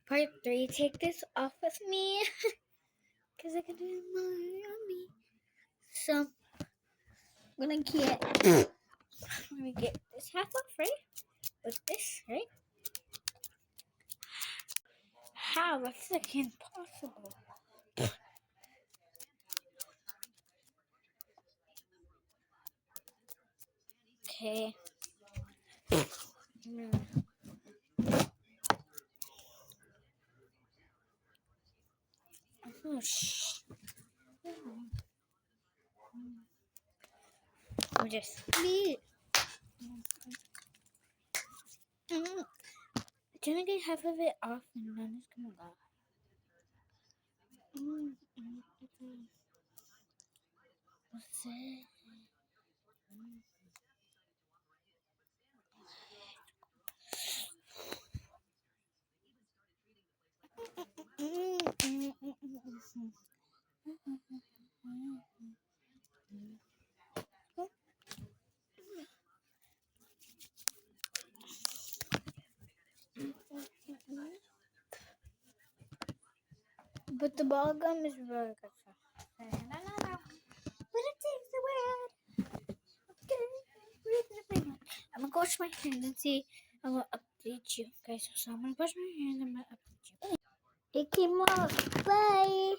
Part 3, take this off of me. Because I can do more on me. So, I'm going to get this half off, right? With this, right? How? That's like impossible. Okay. Oh, shh. Oh, just leave. Can I get half of it off and then it's gonna go? What's it? But the ball gum is really good stuff. But it takes the word. I'm gonna wash my hands and see. I'm gonna update you guys. So I'm gonna wash my hands and I'm gonna update you. Icky Mouse, bye.